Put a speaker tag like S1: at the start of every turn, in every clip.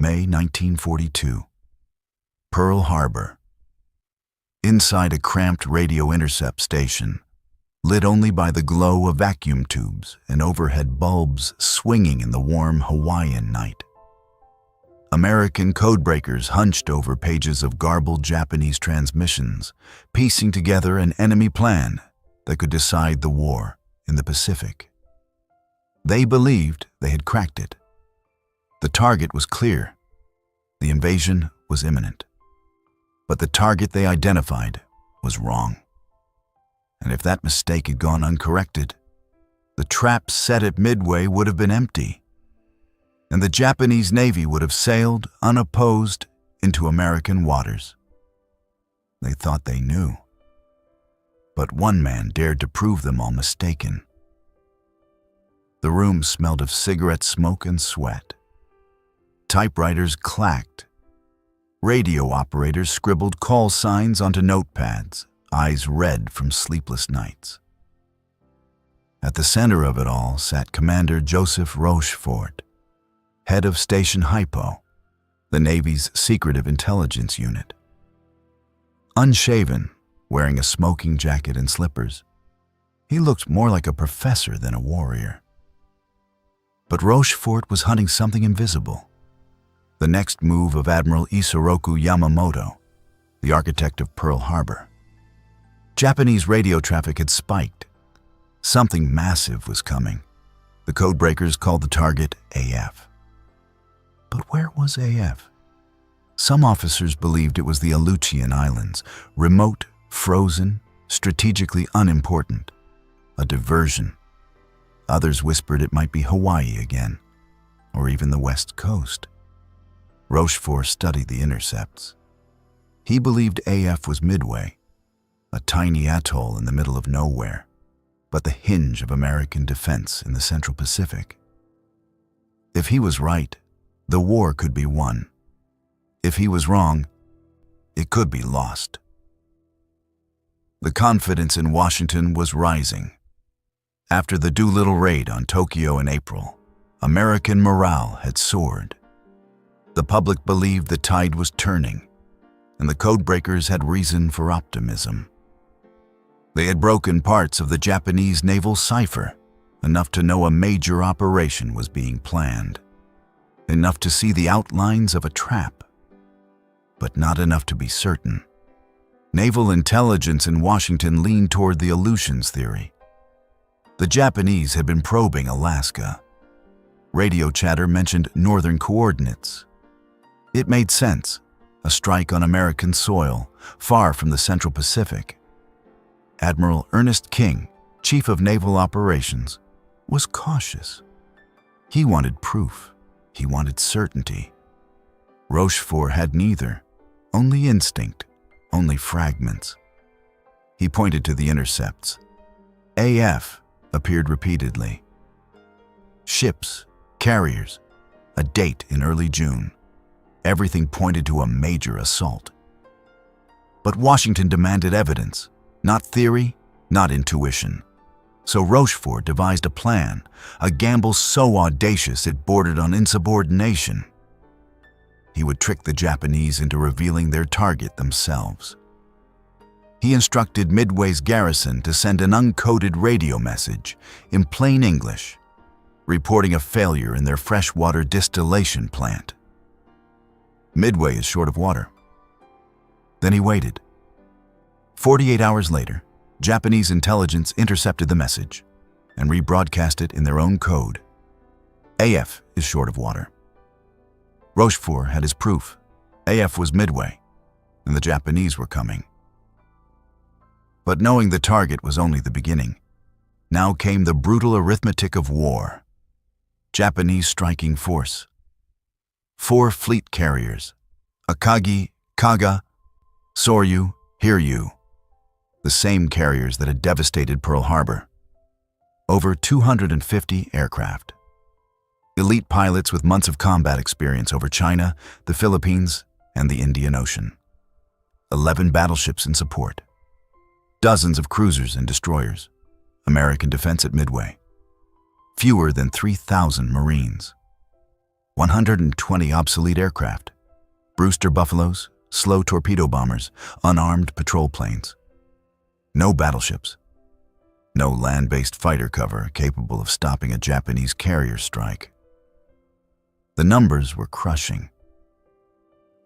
S1: May 1942. Pearl Harbor. Inside a cramped radio intercept station, lit only by the glow of vacuum tubes and overhead bulbs swinging in the warm Hawaiian night. American codebreakers hunched over pages of garbled Japanese transmissions, piecing together an enemy plan that could decide the war in the Pacific. They believed they had cracked it. The target was clear. The invasion was imminent. But the target they identified was wrong. And if that mistake had gone uncorrected, the trap set at Midway would have been empty, and the Japanese Navy would have sailed unopposed into American waters. They thought they knew. But one man dared to prove them all mistaken. The room smelled of cigarette smoke and sweat. Typewriters clacked. Radio operators scribbled call signs onto notepads, eyes red from sleepless nights. At the center of it all sat Commander Joseph Rochefort, head of Station Hypo, the Navy's secretive intelligence unit. Unshaven, wearing a smoking jacket and slippers, he looked more like a professor than a warrior. But Rochefort was hunting something invisible. The next move of Admiral Isoroku Yamamoto, the architect of Pearl Harbor. Japanese radio traffic had spiked. Something massive was coming. The codebreakers called the target AF. But where was AF? Some officers believed it was the Aleutian Islands, remote, frozen, strategically unimportant, a diversion. Others whispered it might be Hawaii again, or even the West Coast. Rochefort studied the intercepts. He believed AF was Midway, a tiny atoll in the middle of nowhere, but the hinge of American defense in the Central Pacific. If he was right, the war could be won. If he was wrong, it could be lost. The confidence in Washington was rising. After the Doolittle raid on Tokyo in April, American morale had soared. The public believed the tide was turning, and the codebreakers had reason for optimism. They had broken parts of the Japanese naval cipher, enough to know a major operation was being planned, enough to see the outlines of a trap, but not enough to be certain. Naval intelligence in Washington leaned toward the Aleutians theory. The Japanese had been probing Alaska. Radio chatter mentioned northern coordinates. It made sense, a strike on American soil, far from the Central Pacific. Admiral Ernest King, Chief of Naval Operations, was cautious. He wanted proof. He wanted certainty. Rochefort had neither, only instinct, only fragments. He pointed to the intercepts. AF appeared repeatedly. Ships, carriers, a date in early June. Everything pointed to a major assault. But Washington demanded evidence, not theory, not intuition. So Rochefort devised a plan, a gamble so audacious it bordered on insubordination. He would trick the Japanese into revealing their target themselves. He instructed Midway's garrison to send an uncoded radio message in plain English, reporting a failure in their freshwater distillation plant. Midway is short of water. Then he waited. 48 hours later, Japanese intelligence intercepted the message and rebroadcast it in their own code. AF is short of water. Rochefort had his proof. AF was Midway, and the Japanese were coming. But knowing the target was only the beginning. Now came the brutal arithmetic of war. Japanese striking force. 4 fleet carriers, Akagi, Kaga, Soryu, Hiryu, the same carriers that had devastated Pearl Harbor. Over 250 aircraft. Elite pilots with months of combat experience over China, the Philippines, and the Indian Ocean. 11 battleships in support. Dozens of cruisers and destroyers. American defense at Midway. Fewer than 3,000 Marines. 120 obsolete aircraft, Brewster Buffaloes, slow torpedo bombers, unarmed patrol planes. No battleships. No land-based fighter cover capable of stopping a Japanese carrier strike. The numbers were crushing.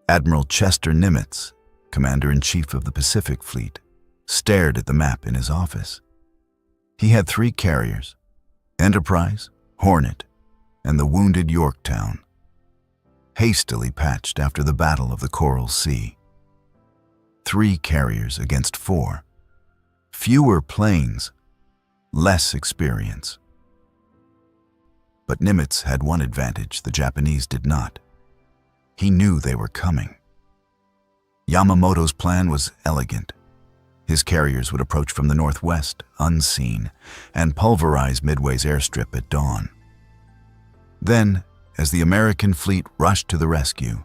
S1: Admiral Chester Nimitz, Commander-in-Chief of the Pacific Fleet, stared at the map in his office. He had 3 carriers, Enterprise, Hornet, and the wounded Yorktown, hastily patched after the Battle of the Coral Sea. 3 carriers against 4. Fewer planes, less experience. But Nimitz had one advantage the Japanese did not. He knew they were coming. Yamamoto's plan was elegant. His carriers would approach from the northwest, unseen, and pulverize Midway's airstrip at dawn. Then, as the American fleet rushed to the rescue,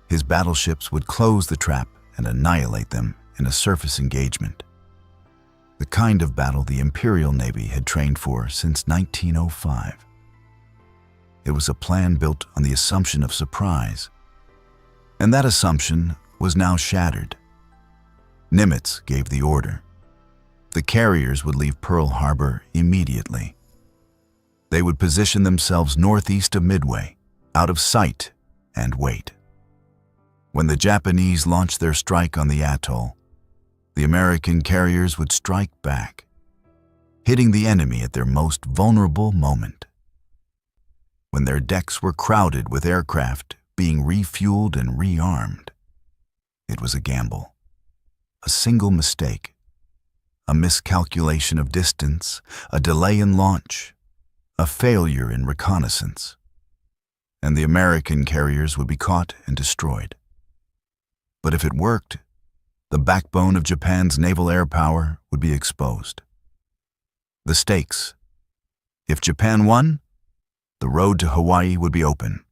S1: his battleships would close the trap and annihilate them in a surface engagement. The kind of battle the Imperial Navy had trained for since 1905. It was a plan built on the assumption of surprise, and that assumption was now shattered. Nimitz gave the order. The carriers would leave Pearl Harbor immediately. They would position themselves northeast of Midway, out of sight, and wait. When the Japanese launched their strike on the atoll, the American carriers would strike back, hitting the enemy at their most vulnerable moment. When their decks were crowded with aircraft being refueled and rearmed. It was a gamble. A single mistake, a miscalculation of distance, a delay in launch, a failure in reconnaissance, and the American carriers would be caught and destroyed. But if it worked, the backbone of Japan's naval air power would be exposed. The stakes. If Japan won, the road to Hawaii would be open.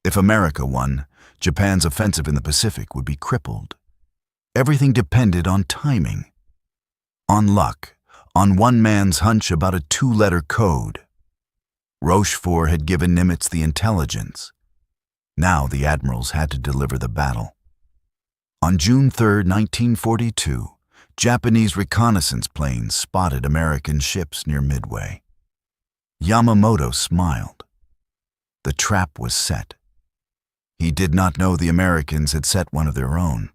S1: If America won, Japan's offensive in the Pacific would be crippled. Everything depended on timing, on luck, on one man's hunch about a 2-letter code. Rochefort had given Nimitz the intelligence. Now the admirals had to deliver the battle. On June 3, 1942, Japanese reconnaissance planes spotted American ships near Midway. Yamamoto smiled. The trap was set. He did not know the Americans had set one of their own.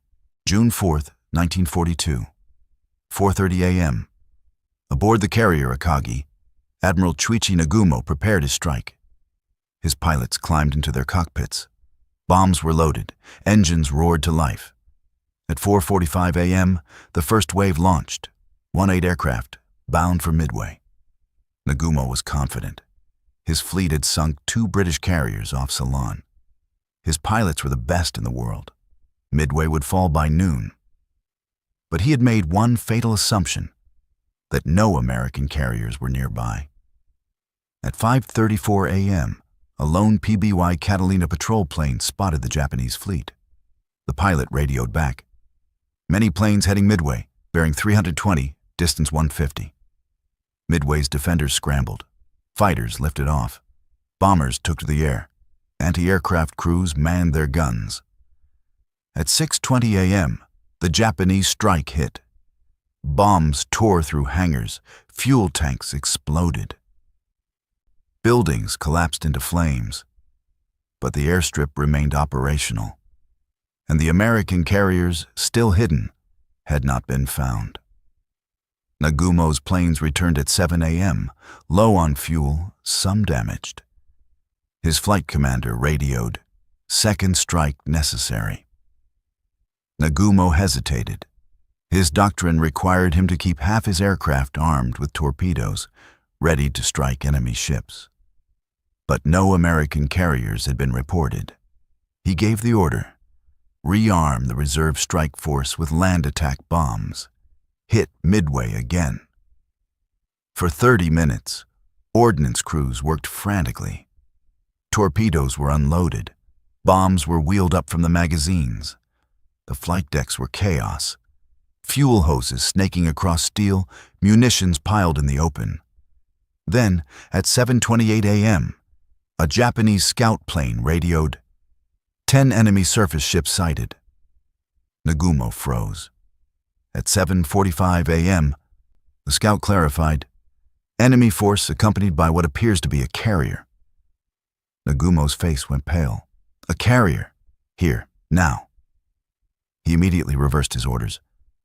S1: June 4, 1942, 4:30 a.m. Aboard the carrier Akagi, Admiral Chuichi Nagumo prepared his strike. His pilots climbed into their cockpits. Bombs were loaded, engines roared to life. At 4:45 a.m., the first wave launched, 1-8 aircraft, bound for Midway. Nagumo was confident. His fleet had sunk 2 British carriers off Ceylon. His pilots were the best in the world. Midway would fall by noon. But he had made one fatal assumption, that no American carriers were nearby. At 5:34 a.m., a lone PBY Catalina patrol plane spotted the Japanese fleet. The pilot radioed back. Many planes heading Midway, bearing 320, distance 150. Midway's defenders scrambled. Fighters lifted off. Bombers took to the air. Anti-aircraft crews manned their guns. At 6:20 a.m., the Japanese strike hit. Bombs tore through hangars. Fuel tanks exploded. Buildings collapsed into flames. But the airstrip remained operational, and the American carriers, still hidden, had not been found. Nagumo's planes returned at 7 a.m., low on fuel, some damaged. His flight commander radioed, "Second strike necessary." Nagumo hesitated. His doctrine required him to keep half his aircraft armed with torpedoes, ready to strike enemy ships. But no American carriers had been reported. He gave the order, rearm the reserve strike force with land attack bombs. Hit Midway again. For 30 minutes, ordnance crews worked frantically. Torpedoes were unloaded. Bombs were wheeled up from the magazines. The flight decks were chaos. Fuel hoses snaking across steel, munitions piled in the open. Then, at 7:28 a.m., A Japanese scout plane radioed, "10 enemy surface ships sighted." Nagumo froze. At 7:45 a.m., the scout clarified, "Enemy force accompanied by what appears to be a carrier." Nagumo's face went pale. "A carrier? Here, now." He immediately reversed his orders.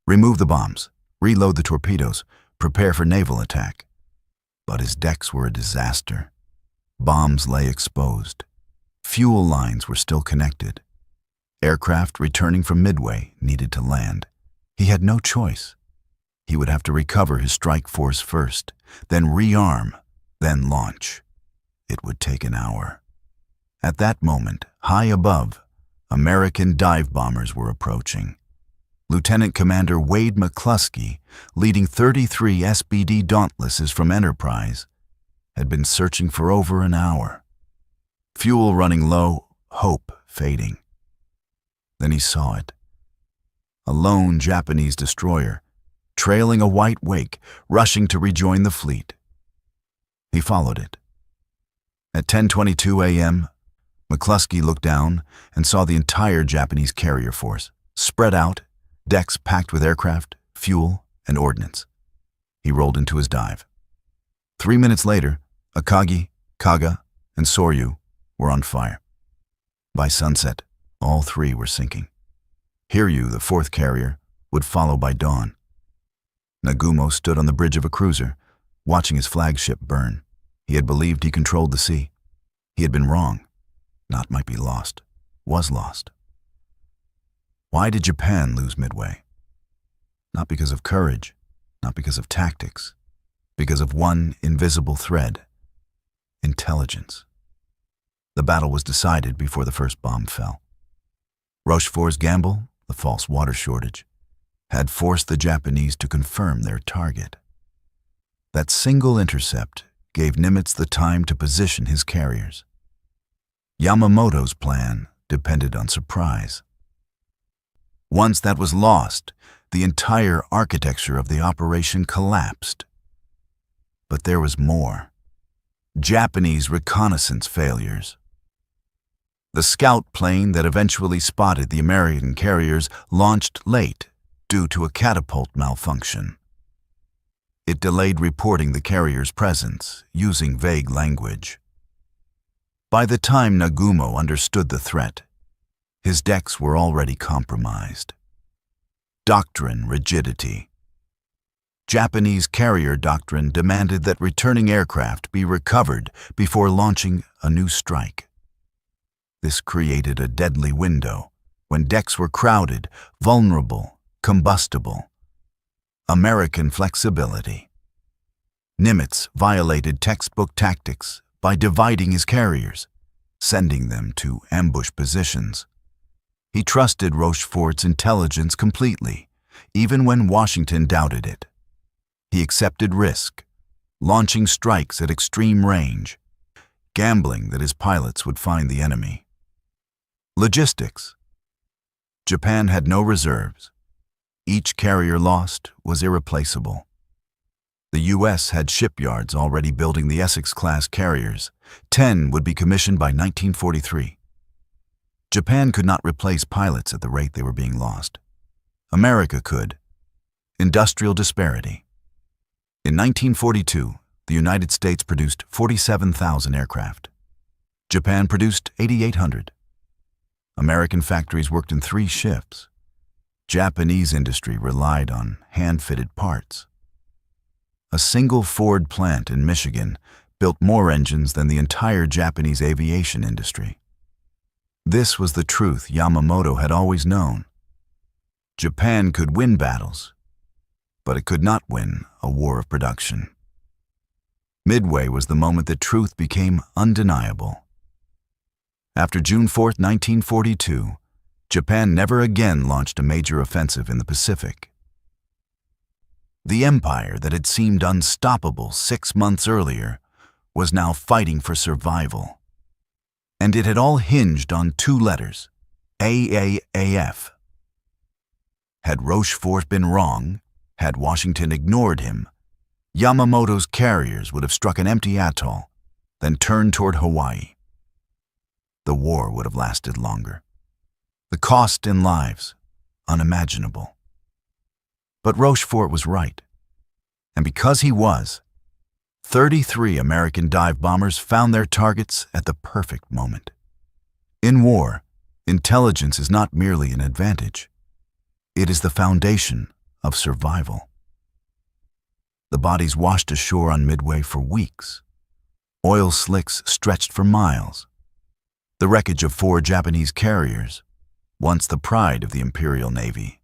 S1: "Remove the bombs, reload the torpedoes, prepare for naval attack." But his decks were a disaster. Bombs lay exposed. Fuel lines were still connected. Aircraft returning from Midway needed to land. He had no choice. He would have to recover his strike force first, then rearm, then launch. It would take an hour. At that moment, high above, American dive bombers were approaching. Lieutenant Commander Wade McCluskey, leading 33 SBD Dauntlesses from Enterprise, had been searching for over an hour. Fuel running low, hope fading. Then he saw it. A lone Japanese destroyer, trailing a white wake, rushing to rejoin the fleet. He followed it. At 10:22 a.m., McCluskey looked down and saw the entire Japanese carrier force, spread out, decks packed with aircraft, fuel, and ordnance. He rolled into his dive. 3 minutes later, Akagi, Kaga, and Soryu were on fire. By sunset, all three were sinking. Hiryu, the fourth carrier, would follow by dawn. Nagumo stood on the bridge of a cruiser, watching his flagship burn. He had believed he controlled the sea. He had been wrong. Not might be lost. Was lost. Why did Japan lose Midway? Not because of courage, not because of tactics, because of one invisible thread: intelligence. The battle was decided before the first bomb fell. Rochefort's gamble, the false water shortage, had forced the Japanese to confirm their target. That single intercept gave Nimitz the time to position his carriers. Yamamoto's plan depended on surprise. Once that was lost, the entire architecture of the operation collapsed. But there was more. Japanese reconnaissance failures. The scout plane that eventually spotted the American carriers launched late due to a catapult malfunction. It delayed reporting the carrier's presence, using vague language. By the time Nagumo understood the threat, his decks were already compromised. Doctrine rigidity. Japanese carrier doctrine demanded that returning aircraft be recovered before launching a new strike. This created a deadly window when decks were crowded, vulnerable, combustible. American flexibility. Nimitz violated textbook tactics by dividing his carriers, sending them to ambush positions. He trusted Rochefort's intelligence completely, even when Washington doubted it. He accepted risk, launching strikes at extreme range, gambling that his pilots would find the enemy. Logistics. Japan had no reserves. Each carrier lost was irreplaceable. The U.S. had shipyards already building the Essex-class carriers. 10 would be commissioned by 1943. Japan could not replace pilots at the rate they were being lost. America could. Industrial disparity. In 1942, the United States produced 47,000 aircraft. Japan produced 8,800. American factories worked in 3 shifts. Japanese industry relied on hand-fitted parts. A single Ford plant in Michigan built more engines than the entire Japanese aviation industry. This was the truth Yamamoto had always known. Japan could win battles, but it could not win a war of production. Midway was the moment that truth became undeniable. After June 4, 1942, Japan never again launched a major offensive in the Pacific. The empire that had seemed unstoppable 6 months earlier was now fighting for survival. And it had all hinged on 2 letters, AAAF. Had Rochefort been wrong, had Washington ignored him, Yamamoto's carriers would have struck an empty atoll, then turned toward Hawaii. the war would have lasted longer. The cost in lives, unimaginable. But Rochefort was right. And because he was, 33 American dive bombers found their targets at the perfect moment. In war, intelligence is not merely an advantage. It is the foundation of survival. The bodies washed ashore on Midway for weeks. Oil slicks stretched for miles. The wreckage of 4 Japanese carriers, once the pride of the Imperial Navy,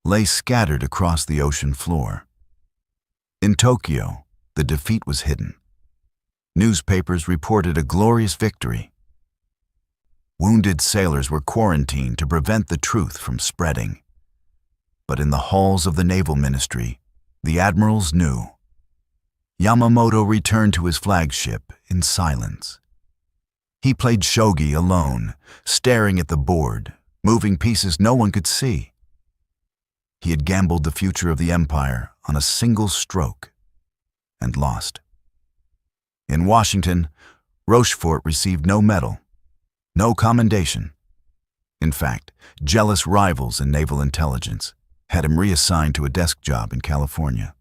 S1: lay scattered across the ocean floor. In Tokyo, the defeat was hidden. Newspapers reported a glorious victory. Wounded sailors were quarantined to prevent the truth from spreading. But in the halls of the Naval Ministry, the admirals knew. Yamamoto returned to his flagship in silence. He played shogi alone, staring at the board, moving pieces no one could see. He had gambled the future of the empire on a single stroke and lost. In Washington, Rochefort received no medal, no commendation. In fact, jealous rivals in naval intelligence had him reassigned to a desk job in California.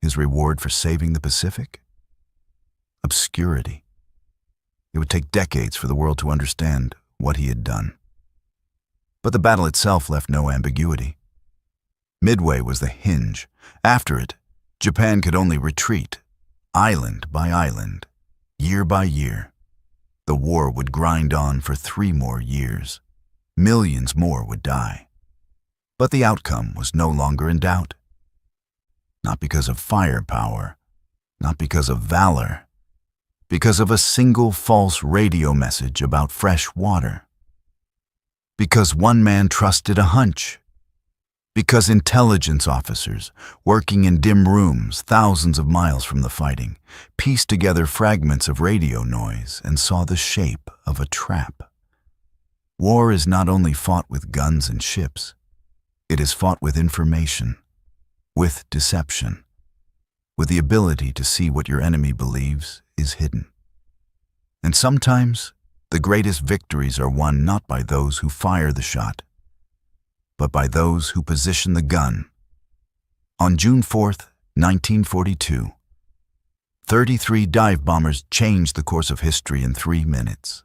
S1: His reward for saving the Pacific? Obscurity. It would take decades for the world to understand what he had done. But the battle itself left no ambiguity. Midway was the hinge. After it, Japan could only retreat, island by island, year by year. The war would grind on for 3 more years. Millions more would die. But the outcome was no longer in doubt. Not because of firepower, not because of valor, because of a single false radio message about fresh water. Because one man trusted a hunch. Because intelligence officers, working in dim rooms thousands of miles from the fighting, pieced together fragments of radio noise and saw the shape of a trap. War is not only fought with guns and ships. It is fought with information, with deception, with the ability to see what your enemy believes is hidden. And sometimes, the greatest victories are won not by those who fire the shot, but by those who position the gun. On June 4th, 1942, 33 dive bombers changed the course of history in 3 minutes.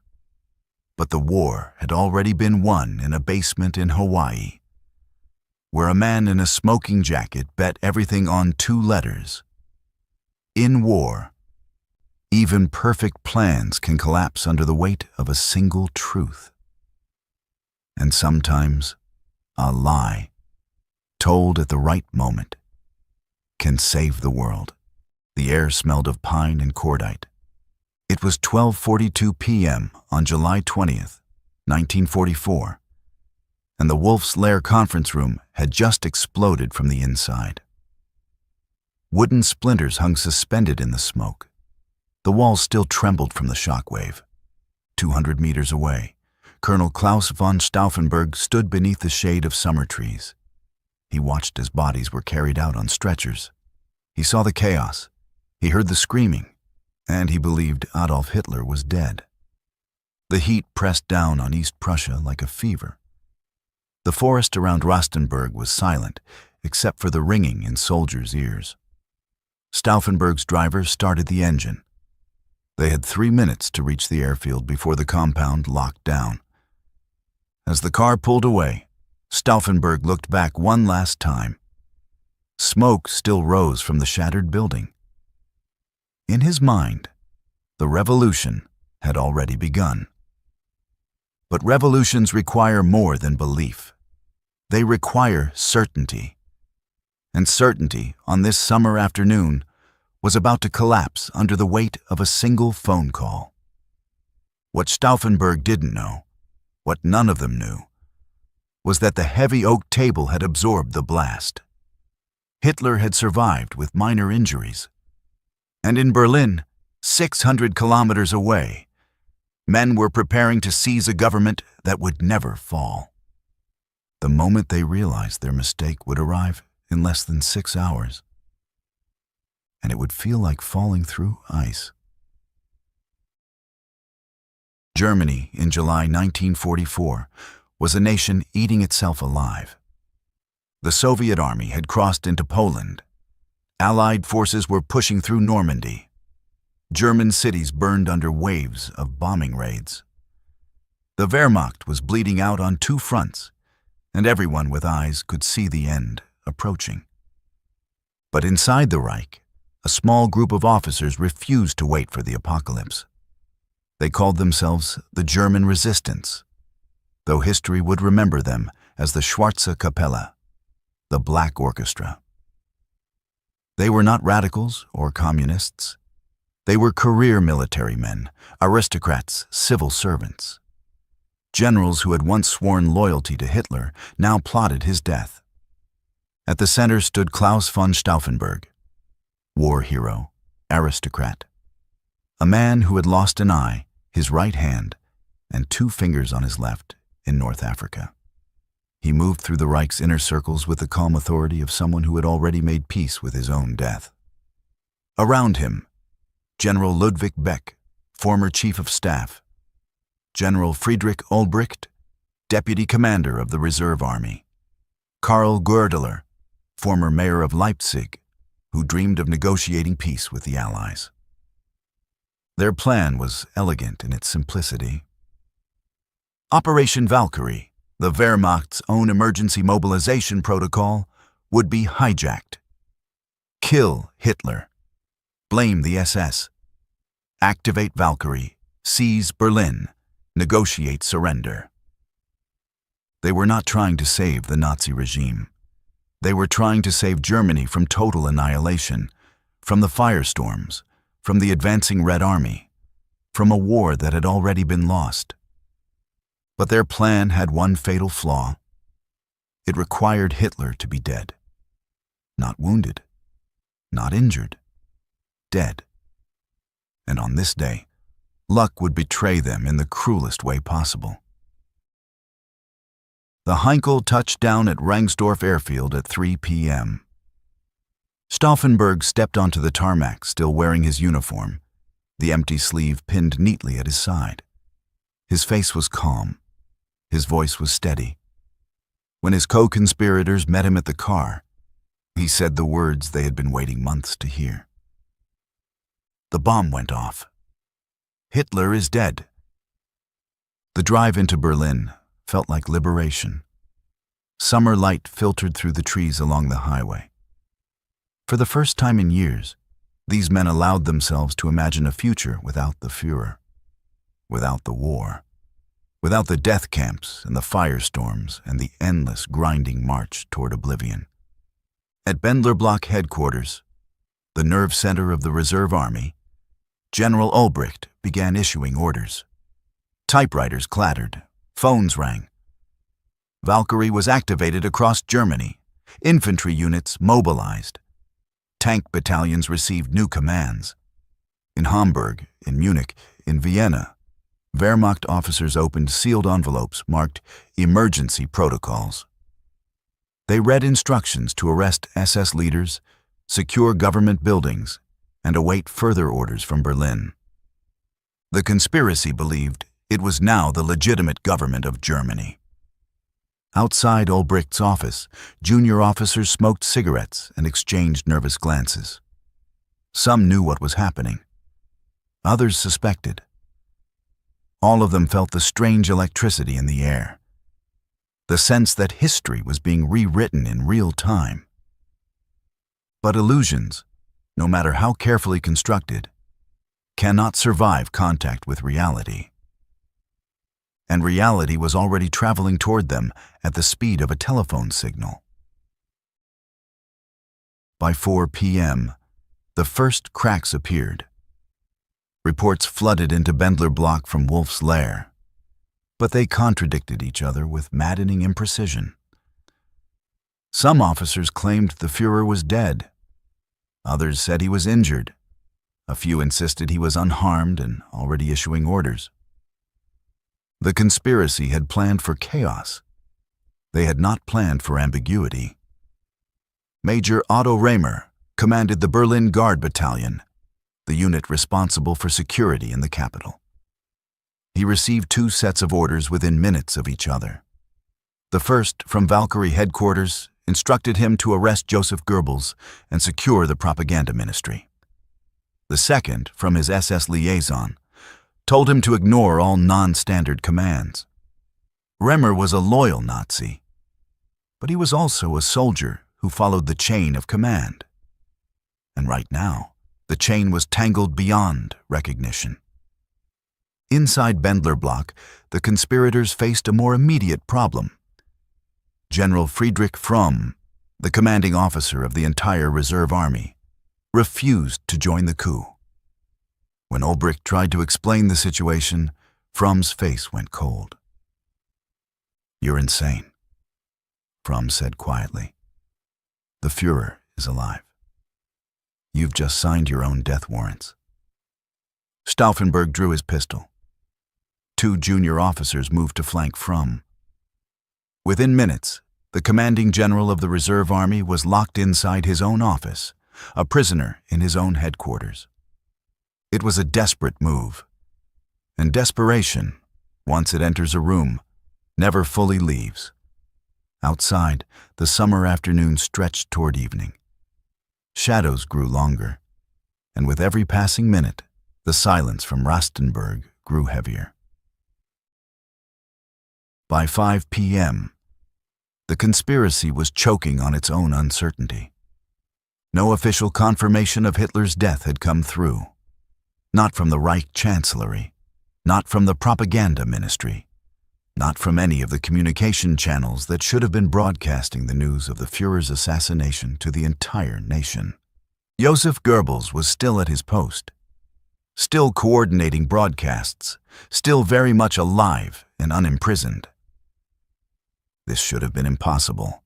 S1: But the war had already been won in a basement in Hawaii, where a man in a smoking jacket bet everything on 2 letters. In war, even perfect plans can collapse under the weight of a single truth. And sometimes, a lie, told at the right moment, can save the world. The air smelled of pine and cordite. It was 12:42 p.m. on July 20th, 1944, and the Wolf's Lair conference room had just exploded from the inside. Wooden splinters hung suspended in the smoke. The walls still trembled from the shockwave. 200 meters away, Colonel Klaus von Stauffenberg stood beneath the shade of summer trees. He watched as bodies were carried out on stretchers. He saw the chaos. He heard the screaming, and he believed Adolf Hitler was dead. The heat pressed down on East Prussia like a fever. The forest around Rastenburg was silent, except for the ringing in soldiers' ears. Stauffenberg's driver started the engine. They had 3 minutes to reach the airfield before the compound locked down. As the car pulled away, Stauffenberg looked back one last time. Smoke still rose from the shattered building. In his mind, the revolution had already begun. But revolutions require more than belief. They require certainty. And certainty, on this summer afternoon, was about to collapse under the weight of a single phone call. What Stauffenberg didn't know, what none of them knew, was that the heavy oak table had absorbed the blast. Hitler had survived with minor injuries. And in Berlin, 600 kilometers away, men were preparing to seize a government that would never fall. The moment they realized their mistake would arrive in less than 6 hours, and it would feel like falling through ice. Germany, in July 1944, was a nation eating itself alive. The Soviet army had crossed into Poland. Allied forces were pushing through Normandy. German cities burned under waves of bombing raids. The Wehrmacht was bleeding out on two fronts, and everyone with eyes could see the end approaching. But inside the Reich, a small group of officers refused to wait for the apocalypse. They called themselves the German Resistance, though history would remember them as the Schwarze Kapelle, the Black Orchestra. They were not radicals or communists. They were career military men, aristocrats, civil servants. Generals who had once sworn loyalty to Hitler now plotted his death. At the center stood Klaus von Stauffenberg, war hero, aristocrat, a man who had lost an eye, his right hand, and 2 fingers on his left in North Africa. He moved through the Reich's inner circles with the calm authority of someone who had already made peace with his own death. Around him, General Ludwig Beck, former Chief of Staff, General Friedrich Olbricht, Deputy Commander of the Reserve Army, Karl Goerdeler, former Mayor of Leipzig, who dreamed of negotiating peace with the Allies. Their plan was elegant in its simplicity. Operation Valkyrie, the Wehrmacht's own emergency mobilization protocol, would be hijacked. Kill Hitler. Blame the SS. Activate Valkyrie. Seize Berlin. Negotiate surrender. They were not trying to save the Nazi regime. They were trying to save Germany from total annihilation, from the firestorms, from the advancing Red Army, from a war that had already been lost. But their plan had one fatal flaw. It required Hitler to be dead. Not wounded, not injured, dead. And on this day, luck would betray them in the cruelest way possible. The Heinkel touched down at Rangsdorf Airfield at 3 p.m. Stauffenberg stepped onto the tarmac, still wearing his uniform, the empty sleeve pinned neatly at his side. His face was calm. His voice was steady. When his co-conspirators met him at the car, he said the words they had been waiting months to hear. The bomb went off. Hitler is dead. The drive into Berlin felt like liberation. Summer light filtered through the trees along the highway. For the first time in years, these men allowed themselves to imagine a future without the Führer, without the war, without the death camps and the firestorms and the endless grinding march toward oblivion. At Bendler Block headquarters, the nerve center of the Reserve Army, General Olbricht began issuing orders. Typewriters clattered, phones rang. Valkyrie was activated across Germany, infantry units mobilized. Tank battalions received new commands. In Hamburg, in Munich, in Vienna, Wehrmacht officers opened sealed envelopes marked emergency protocols. They read instructions to arrest SS leaders, secure government buildings, and await further orders from Berlin. The conspiracy believed it was now the legitimate government of Germany. Outside Olbricht's office, junior officers smoked cigarettes and exchanged nervous glances. Some knew what was happening. Others suspected. All of them felt the strange electricity in the air, the sense that history was being rewritten in real time. But illusions, no matter how carefully constructed, cannot survive contact with reality. And reality was already traveling toward them at the speed of a telephone signal. By 4 p.m., the first cracks appeared. Reports flooded into Bendler Block from Wolf's Lair, but they contradicted each other with maddening imprecision. Some officers claimed the Führer was dead. Others said he was injured. A few insisted he was unharmed and already issuing orders. The conspiracy had planned for chaos. They had not planned for ambiguity. Major Otto Rehmer commanded the Berlin Guard Battalion, the unit responsible for security in the capital. He received 2 sets of orders within minutes of each other. The first, from Valkyrie headquarters, instructed him to arrest Joseph Goebbels and secure the propaganda ministry. The second, from his SS liaison, told him to ignore all non-standard commands. Remmer was a loyal Nazi, but he was also a soldier who followed the chain of command. And right now, the chain was tangled beyond recognition. Inside Bendler Block, the conspirators faced a more immediate problem. General Friedrich Fromm, the commanding officer of the entire reserve army, refused to join the coup. When Ulbricht tried to explain the situation, Fromm's face went cold. "You're insane," Fromm said quietly. "The Führer is alive. You've just signed your own death warrants." Stauffenberg drew his pistol. 2 junior officers moved to flank Fromm. Within minutes, the commanding general of the reserve army was locked inside his own office, a prisoner in his own headquarters. It was a desperate move, and desperation, once it enters a room, never fully leaves. Outside, the summer afternoon stretched toward evening. Shadows grew longer, and with every passing minute, the silence from Rastenburg grew heavier. By 5 p.m., the conspiracy was choking on its own uncertainty. No official confirmation of Hitler's death had come through. Not from the Reich Chancellery, not from the propaganda ministry, not from any of the communication channels that should have been broadcasting the news of the Führer's assassination to the entire nation. Joseph Goebbels was still at his post, still coordinating broadcasts, still very much alive and unimprisoned. This should have been impossible.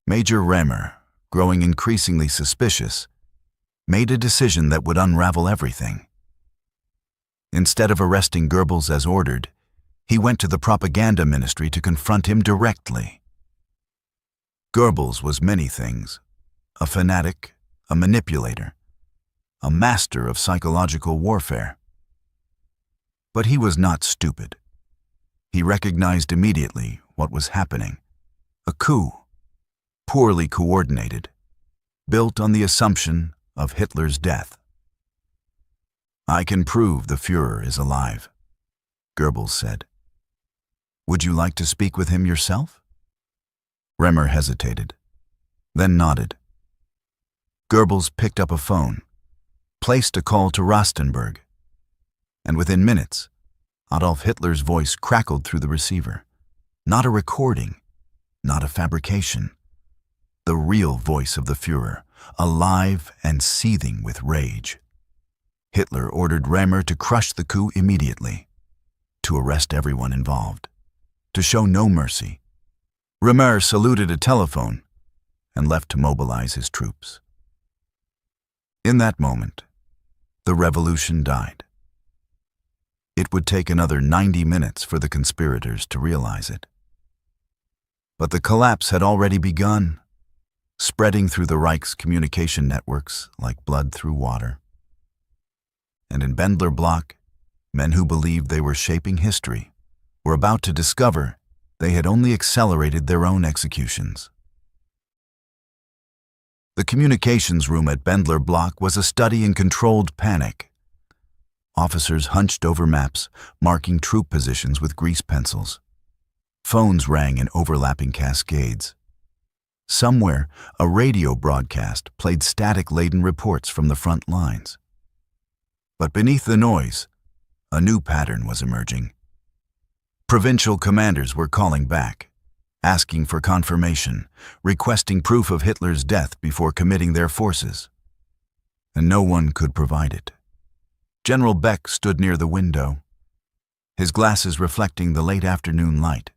S1: Major Remmer, growing increasingly suspicious, made a decision that would unravel everything. Instead of arresting Goebbels as ordered, he went to the propaganda ministry to confront him directly. Goebbels was many things: a fanatic, a manipulator, a master of psychological warfare. But he was not stupid. He recognized immediately what was happening: a coup, poorly coordinated, built on the assumption of Hitler's death. "I can prove the Führer is alive," Goebbels said. "Would you like to speak with him yourself?" Remmer hesitated, then nodded. Goebbels picked up a phone, placed a call to Rastenburg, and within minutes, Adolf Hitler's voice crackled through the receiver. Not a recording, not a fabrication. The real voice of the Führer, alive and seething with rage. Hitler ordered Remmer to crush the coup immediately, to arrest everyone involved, to show no mercy. Remmer saluted a telephone and left to mobilize his troops. In that moment, the revolution died. It would take another 90 minutes for the conspirators to realize it. But the collapse had already begun, spreading through the Reich's communication networks like blood through water. And in Bendler Block, men who believed they were shaping history were about to discover they had only accelerated their own executions. The communications room at Bendler Block was a study in controlled panic. Officers hunched over maps, marking troop positions with grease pencils. Phones rang in overlapping cascades. Somewhere, a radio broadcast played static-laden reports from the front lines. But beneath the noise, a new pattern was emerging. Provincial commanders were calling back, asking for confirmation, requesting proof of Hitler's death before committing their forces. And no one could provide it. General Beck stood near the window, his glasses reflecting the late afternoon light.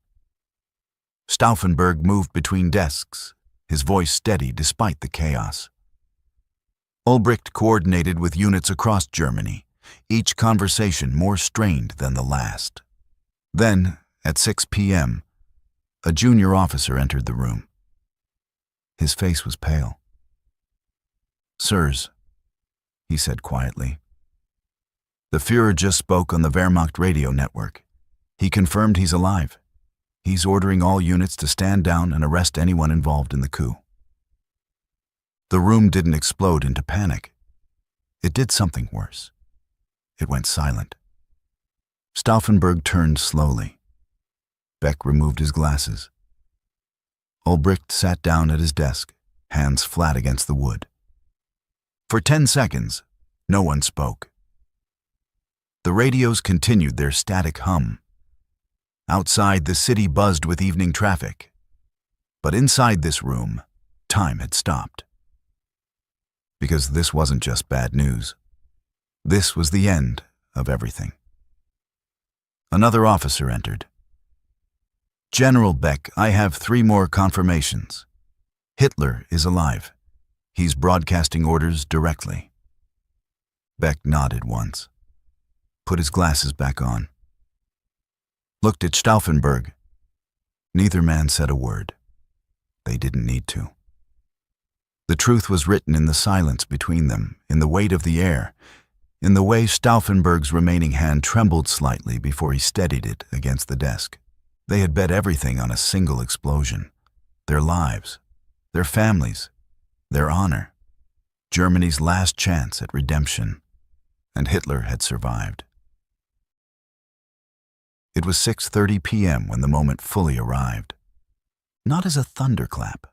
S1: Stauffenberg moved between desks, his voice steady despite the chaos. Ulbricht coordinated with units across Germany, each conversation more strained than the last. Then, at 6 p.m., a junior officer entered the room. His face was pale. "Sirs," he said quietly, The Führer just spoke on the Wehrmacht radio network. He confirmed he's alive. He's ordering all units to stand down and arrest anyone involved in the coup. The room didn't explode into panic. It did something worse. It went silent. Stauffenberg turned slowly. Beck removed his glasses. Ulbricht sat down at his desk, hands flat against the wood. For 10 seconds, no one spoke. The radios continued their static hum. Outside, the city buzzed with evening traffic. But inside this room, time had stopped. Because this wasn't just bad news. This was the end of everything. Another officer entered. General Beck, I have 3 more confirmations. Hitler is alive. He's broadcasting orders directly. Beck nodded once, put his glasses back on, looked at Stauffenberg. Neither man said a word. They didn't need to. The truth was written in the silence between them, in the weight of the air, in the way Stauffenberg's remaining hand trembled slightly before he steadied it against the desk. They had bet everything on a single explosion. Their lives, their families, their honor, Germany's last chance at redemption. And Hitler had survived. It was 6:30 p.m. when the moment fully arrived. Not as a thunderclap,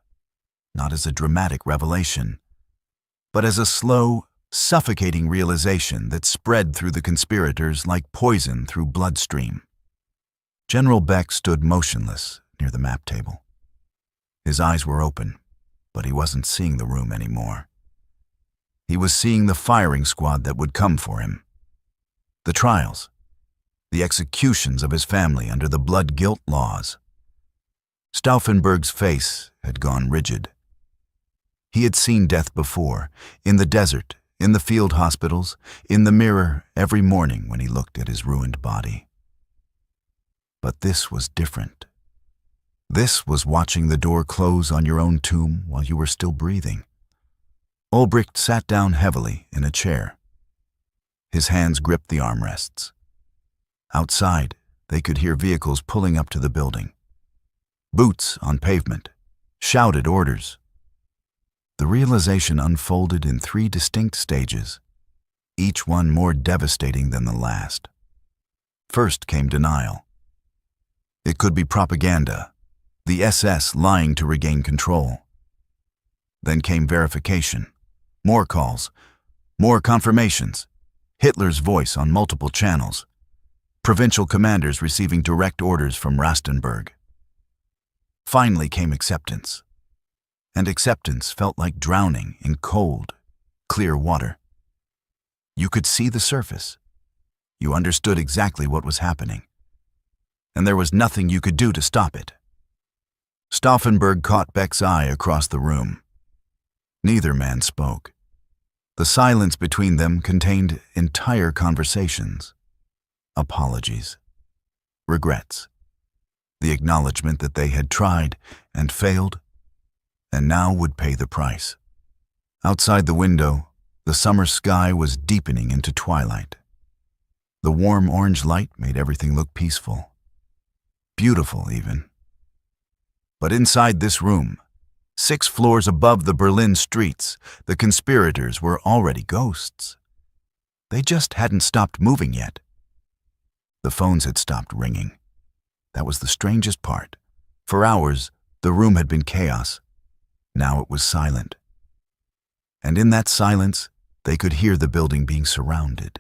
S1: not as a dramatic revelation, but as a slow, suffocating realization that spread through the conspirators like poison through bloodstream. General Beck stood motionless near the map table. His eyes were open, but he wasn't seeing the room anymore. He was seeing the firing squad that would come for him. The trials, the executions of his family under the blood guilt laws. Stauffenberg's face had gone rigid. He had seen death before, in the desert, in the field hospitals, in the mirror every morning when he looked at his ruined body. But this was different. This was watching the door close on your own tomb while you were still breathing. Ulbricht sat down heavily in a chair. His hands gripped the armrests. Outside, they could hear vehicles pulling up to the building. Boots on pavement, shouted orders. The realization unfolded in 3 distinct stages, each one more devastating than the last. First came denial. It could be propaganda, the SS lying to regain control. Then came verification, more calls, more confirmations, Hitler's voice on multiple channels, provincial commanders receiving direct orders from Rastenburg. Finally came acceptance, and acceptance felt like drowning in cold, clear water. You could see the surface. You understood exactly what was happening, and there was nothing you could do to stop it. Stauffenberg caught Beck's eye across the room. Neither man spoke. The silence between them contained entire conversations, apologies, regrets, the acknowledgement that they had tried and failed, and now would pay the price. Outside the window, the summer sky was deepening into twilight. The warm orange light made everything look peaceful, beautiful even. But inside this room, 6 floors above the Berlin streets, the conspirators were already ghosts. They just hadn't stopped moving yet. The phones had stopped ringing. That was the strangest part. For hours, the room had been chaos. Now it was silent. And in that silence, they could hear the building being surrounded.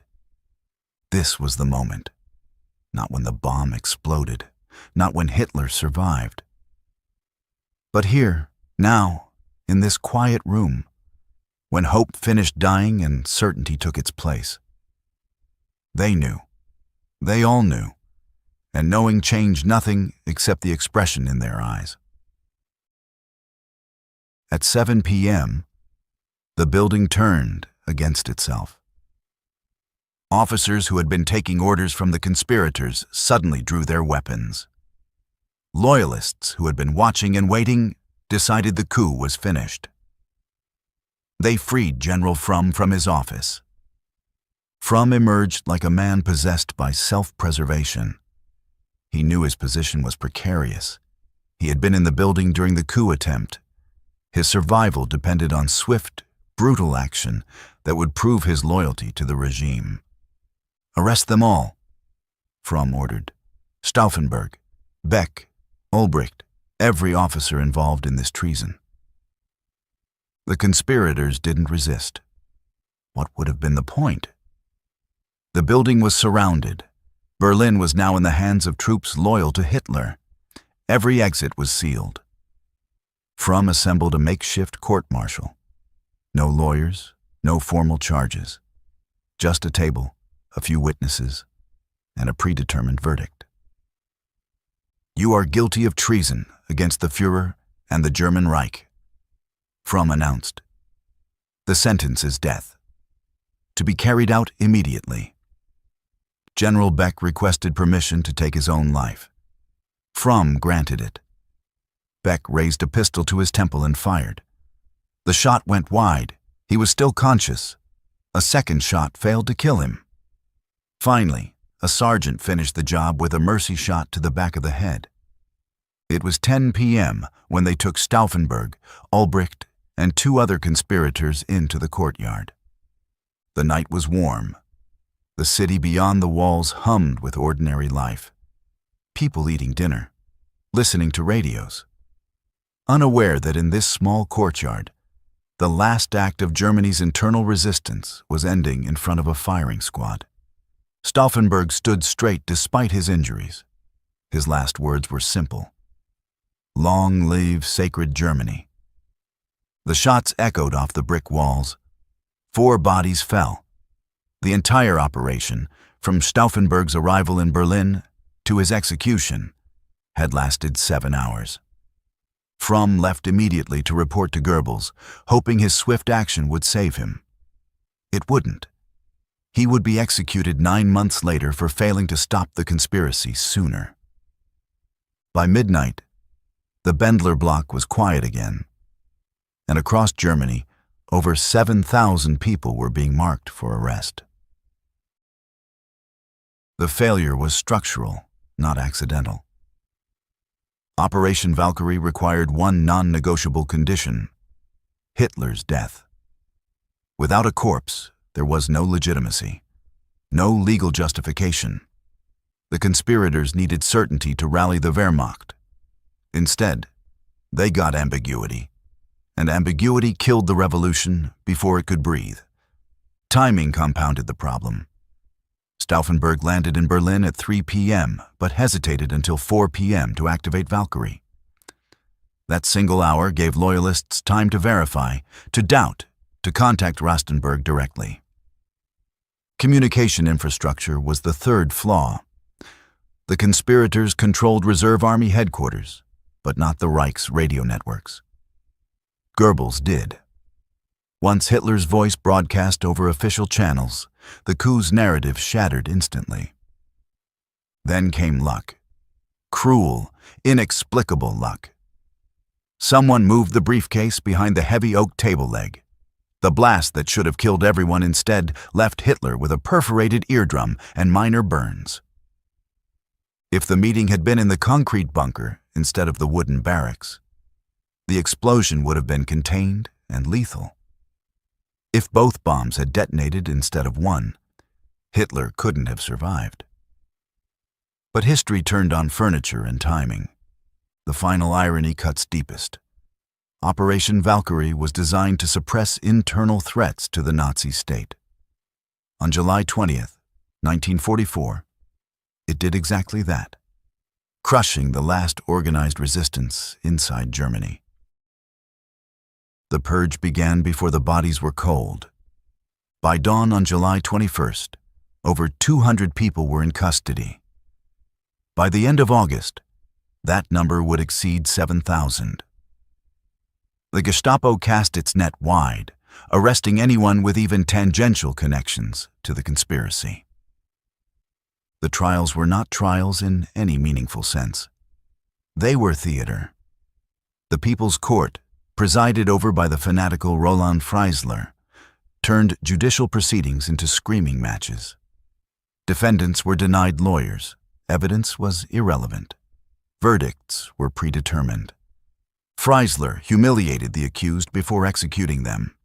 S1: This was the moment. Not when the bomb exploded, not when Hitler survived. But here, now, in this quiet room, when hope finished dying and certainty took its place. They knew. They all knew. And knowing changed nothing except the expression in their eyes. At 7 p.m., the building turned against itself. Officers who had been taking orders from the conspirators suddenly drew their weapons. Loyalists who had been watching and waiting decided the coup was finished. They freed General from his office. Fromm emerged like a man possessed by self-preservation. He knew his position was precarious. He had been in the building during the coup attempt. His survival depended on swift, brutal action that would prove his loyalty to the regime. "Arrest them all," Fromm ordered. "Stauffenberg, Beck, Ulbricht, every officer involved in this treason." The conspirators didn't resist. What would have been the point? The building was surrounded. Berlin was now in the hands of troops loyal to Hitler. Every exit was sealed. Fromm assembled a makeshift court-martial. No lawyers, no formal charges. Just a table, a few witnesses, and a predetermined verdict. "You are guilty of treason against the Führer and the German Reich," Fromm announced. "The sentence is death, to be carried out immediately." General Beck requested permission to take his own life. Fromm granted it. Beck raised a pistol to his temple and fired. The shot went wide. He was still conscious. A second shot failed to kill him. Finally, a sergeant finished the job with a mercy shot to the back of the head. It was 10 p.m. when they took Stauffenberg, Ulbricht, and 2 other conspirators into the courtyard. The night was warm. The city beyond the walls hummed with ordinary life. People eating dinner, listening to radios, unaware that in this small courtyard, the last act of Germany's internal resistance was ending in front of a firing squad. Stauffenberg stood straight despite his injuries. His last words were simple: "Long live sacred Germany." The shots echoed off the brick walls. 4 bodies fell. The entire operation, from Stauffenberg's arrival in Berlin to his execution, had lasted 7 hours. Fromm left immediately to report to Goebbels, hoping his swift action would save him. It wouldn't. He would be executed 9 months later for failing to stop the conspiracy sooner. By midnight, the Bendler block was quiet again, and across Germany, over 7,000 people were being marked for arrest. The failure was structural, not accidental. Operation Valkyrie required one non-negotiable condition: Hitler's death. Without a corpse, there was no legitimacy, no legal justification. The conspirators needed certainty to rally the Wehrmacht. Instead, they got ambiguity, and ambiguity killed the revolution before it could breathe. Timing compounded the problem. Stauffenberg landed in Berlin at 3 p.m., but hesitated until 4 p.m. to activate Valkyrie. That single hour gave loyalists time to verify, to doubt, to contact Rastenburg directly. Communication infrastructure was the third flaw. The conspirators controlled Reserve Army headquarters, but not the Reich's radio networks. Goebbels did. Once Hitler's voice broadcast over official channels, the coup's narrative shattered instantly. Then came luck. Cruel, inexplicable luck. Someone moved the briefcase behind the heavy oak table leg. The blast that should have killed everyone instead left Hitler with a perforated eardrum and minor burns. If the meeting had been in the concrete bunker instead of the wooden barracks, the explosion would have been contained and lethal. If both bombs had detonated instead of one, Hitler couldn't have survived. But history turned on furniture and timing. The final irony cuts deepest. Operation Valkyrie was designed to suppress internal threats to the Nazi state. On July 20th, 1944, it did exactly that, crushing the last organized resistance inside Germany. The purge began before the bodies were cold. By dawn on July 21st, over 200 people were in custody. By the end of August, that number would exceed 7,000. The Gestapo cast its net wide, arresting anyone with even tangential connections to the conspiracy. The trials were not trials in any meaningful sense. They were theater. The People's Court, presided over by the fanatical Roland Freisler, turned judicial proceedings into screaming matches. Defendants were denied lawyers. Evidence was irrelevant. Verdicts were predetermined. Freisler humiliated the accused before executing them.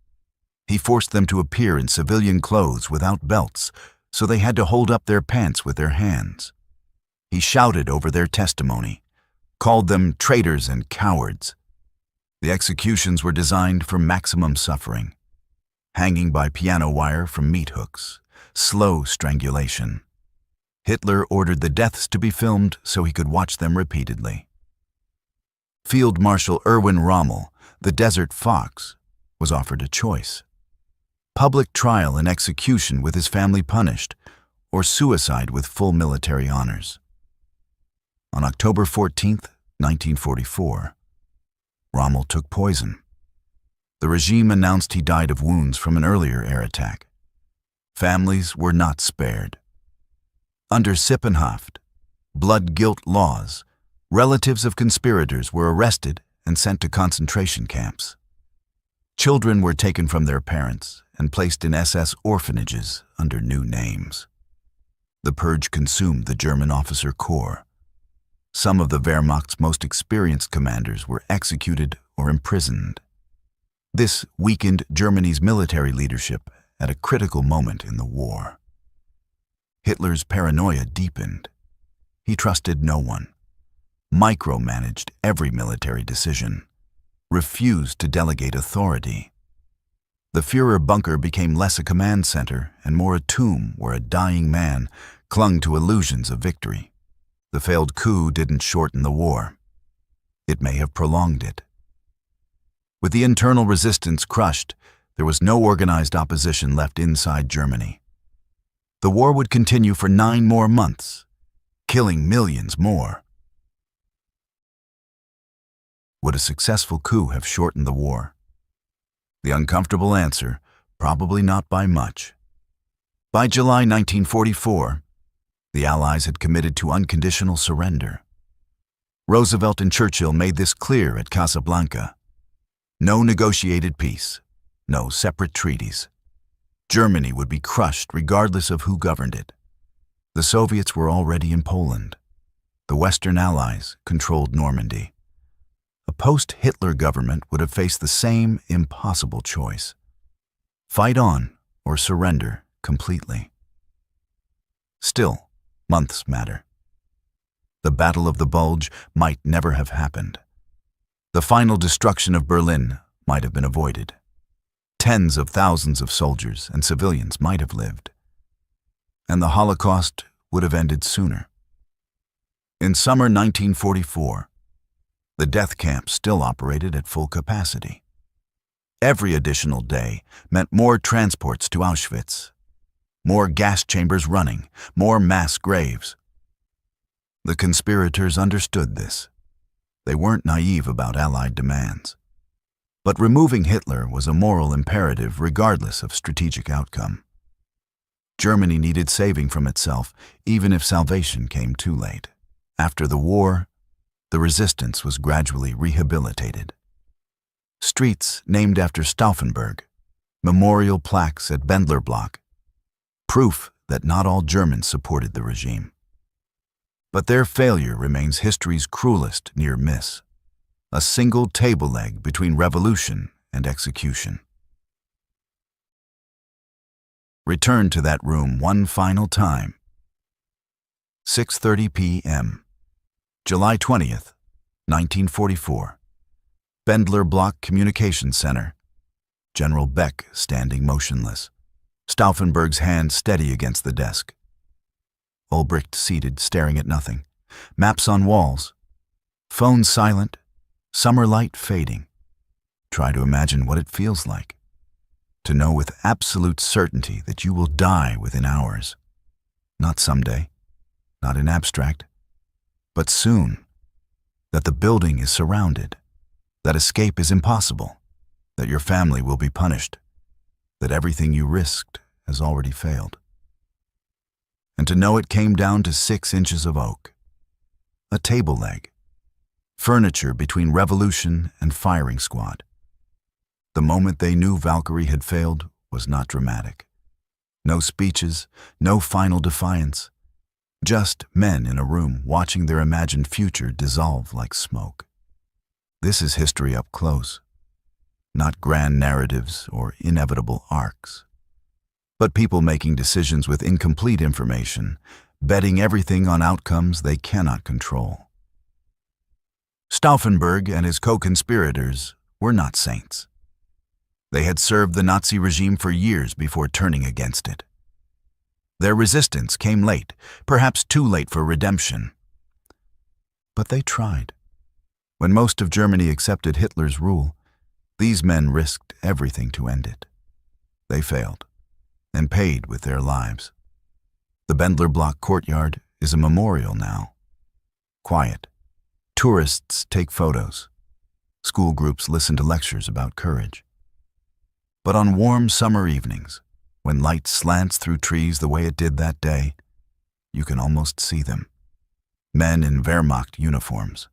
S1: He forced them to appear in civilian clothes without belts, so they had to hold up their pants with their hands. He shouted over their testimony, called them traitors and cowards. The executions were designed for maximum suffering. Hanging by piano wire from meat hooks, slow strangulation. Hitler ordered the deaths to be filmed so he could watch them repeatedly. Field Marshal Erwin Rommel, the Desert Fox, was offered a choice: public trial and execution with his family punished, or suicide with full military honors. On October 14, 1944, Rommel took poison. The regime announced he died of wounds from an earlier air attack. Families were not spared. Under Sippenhaft, blood guilt laws, relatives of conspirators were arrested and sent to concentration camps. Children were taken from their parents and placed in SS orphanages under new names. The purge consumed the German officer corps. Some of the Wehrmacht's most experienced commanders were executed or imprisoned. This weakened Germany's military leadership at a critical moment in the war. Hitler's paranoia deepened. He trusted no one, micromanaged every military decision, refused to delegate authority. The Führer bunker became less a command center and more a tomb where a dying man clung to illusions of victory. The failed coup didn't shorten the war. It may have prolonged it. With the internal resistance crushed, there was no organized opposition left inside Germany. The war would continue for 9 more months, killing millions more. Would a successful coup have shortened the war? The uncomfortable answer, probably not by much. By July 1944, the Allies had committed to unconditional surrender. Roosevelt and Churchill made this clear at Casablanca. No negotiated peace, no separate treaties. Germany would be crushed regardless of who governed it. The Soviets were already in Poland. The Western Allies controlled Normandy. A post-Hitler government would have faced the same impossible choice: fight on or surrender completely. Still, months matter. The Battle of the Bulge might never have happened. The final destruction of Berlin might have been avoided. Tens of thousands of soldiers and civilians might have lived. And the Holocaust would have ended sooner. In summer 1944, the death camp still operated at full capacity. Every additional day meant more transports to Auschwitz, more gas chambers running, more mass graves. The conspirators understood this. They weren't naive about Allied demands. But removing Hitler was a moral imperative regardless of strategic outcome. Germany needed saving from itself, even if salvation came too late. After the war, the resistance was gradually rehabilitated. Streets named after Stauffenberg, memorial plaques at Bendlerblock, proof that not all Germans supported the regime. But their failure remains history's cruelest near miss, a single table leg between revolution and execution. Return to that room one final time. 6:30 p.m., July 20th, 1944. Bendler Block Communications Center. General Beck standing motionless, Stauffenberg's hand steady against the desk. Ulbricht seated, staring at nothing. Maps on walls. Phone silent, summer light fading. Try to imagine what it feels like. To know with absolute certainty that you will die within hours. Not someday, not in abstract, but soon. That the building is surrounded. That escape is impossible. That your family will be punished. That everything you risked has already failed. And to know it came down to 6 inches of oak. A table leg. Furniture between revolution and firing squad. The moment they knew Valkyrie had failed was not dramatic. No speeches, no final defiance. Just men in a room watching their imagined future dissolve like smoke. This is history up close. Not grand narratives or inevitable arcs, but people making decisions with incomplete information, betting everything on outcomes they cannot control. Stauffenberg and his co-conspirators were not saints. They had served the Nazi regime for years before turning against it. Their resistance came late, perhaps too late for redemption. But they tried. When most of Germany accepted Hitler's rule, these men risked everything to end it. They failed, and paid with their lives. The Bendler Block courtyard is a memorial now. Quiet. Tourists take photos. School groups listen to lectures about courage. But on warm summer evenings, when light slants through trees the way it did that day, you can almost see them. Men in Wehrmacht uniforms,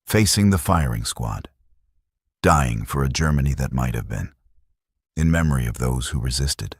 S1: facing the firing squad, dying for a Germany that might have been, in memory of those who resisted.